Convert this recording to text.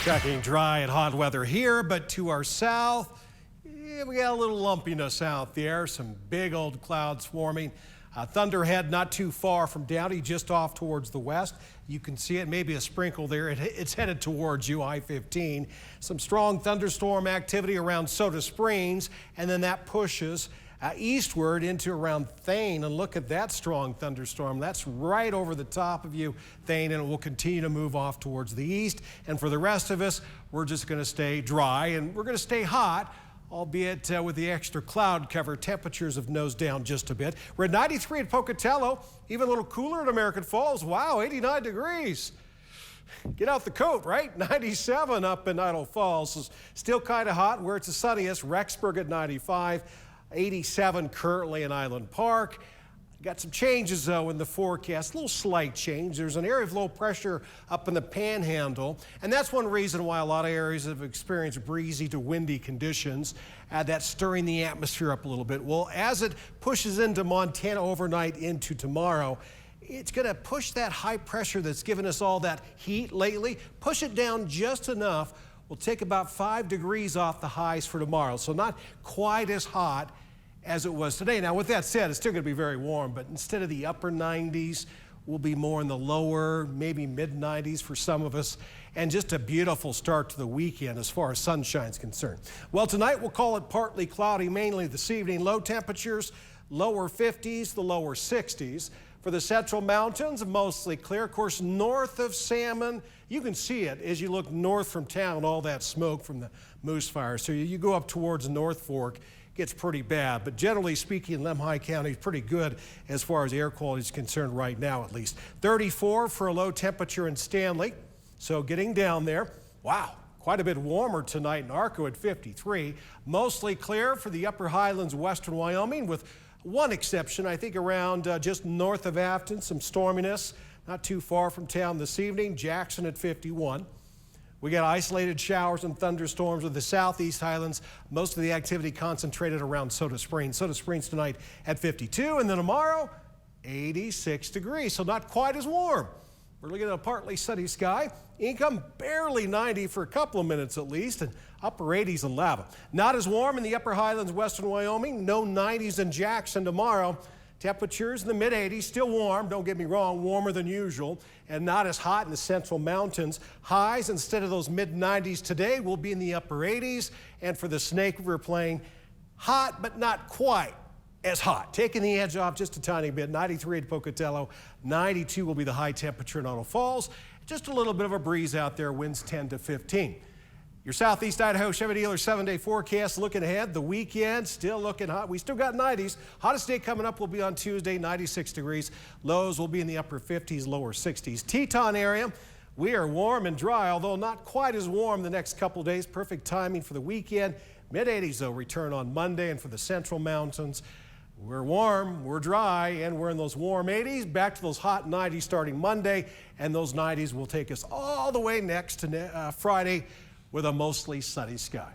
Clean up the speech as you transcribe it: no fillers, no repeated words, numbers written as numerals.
Checking dry and hot weather here, but to our south, we got a little lumpiness out there. Some big old clouds forming. Thunderhead not too far from Downey, just off towards the west. You can see it, maybe a sprinkle there. It's headed towards you, I-15. Some strong thunderstorm activity around Soda Springs, and then that pushes eastward into around Thane. And look at that strong thunderstorm. That's right over the top of you, Thane, and it will continue to move off towards the east. And for the rest of us, we're just going to stay dry, and we're going to stay hot, albeit with the extra cloud cover. Temperatures have nosed down just a bit. We're at 93 at Pocatello, even a little cooler at American Falls. Wow, 89 degrees. Get out the coat, right? 97 up in Idle Falls. So still kind of hot where it's the sunniest. Rexburg at 95, 87 currently in Island Park. Got some changes, though, in the forecast. A little slight change. There's an area of low pressure up in the Panhandle, and that's one reason why a lot of areas have experienced breezy to windy conditions. That's stirring the atmosphere up a little bit. Well, as it pushes into Montana overnight into tomorrow, it's going to push that high pressure that's given us all that heat lately, push it down just enough. We'll take about 5 degrees off the highs for tomorrow, so not quite as hot as it was today. Now, with that said, it's still going to be very warm, but instead of the upper 90s, we'll be more in the lower, maybe mid 90s for some of us, and just a beautiful start to the weekend as far as sunshine's concerned. Well, tonight we'll call it partly cloudy, mainly this evening. Low temperatures, lower 50s, the lower 60s. For the central mountains, mostly clear. Of course, north of Salmon, you can see it as you look north from town, all that smoke from the Moose Fire. So you go up towards North Fork, gets pretty bad, but generally speaking, Lemhi County is pretty good as far as air quality is concerned right now, at least. 34 for a low temperature in Stanley, so getting down there. Wow, quite a bit warmer tonight in Arco at 53. Mostly clear for the upper highlands, western Wyoming, with one exception, I think, around just north of Afton, some storminess, not too far from town this evening. Jackson at 51. We got isolated showers and thunderstorms with the southeast highlands. Most of the activity concentrated around Soda Springs. Soda Springs tonight at 52, and then tomorrow, 86 degrees, so not quite as warm. We're looking at a partly sunny sky. Income barely 90 for a couple of minutes at least, and upper 80s in Lava. Not as warm in the upper highlands, western Wyoming. No 90s in Jackson tomorrow. Temperatures in the mid-80s, still warm, don't get me wrong, warmer than usual, and not as hot in the central mountains. Highs, instead of those mid-90s today, will be in the upper 80s. And for the Snake River Plain, hot, but not quite as hot. Taking the edge off just a tiny bit. 93 at Pocatello, 92 will be the high temperature in Idle Falls. Just a little bit of a breeze out there, winds 10 to 15. Your Southeast Idaho Chevy dealer 7-day forecast looking ahead. The weekend still looking hot. We still got 90s. Hottest day coming up will be on Tuesday, 96 degrees. Lows will be in the upper 50s, lower 60s. Teton area, we are warm and dry, although not quite as warm the next couple days. Perfect timing for the weekend. Mid-80s, though, return on Monday. And for the central mountains, we're warm, we're dry, and we're in those warm 80s. Back to those hot 90s starting Monday. And those 90s will take us all the way next to Friday with a mostly sunny sky.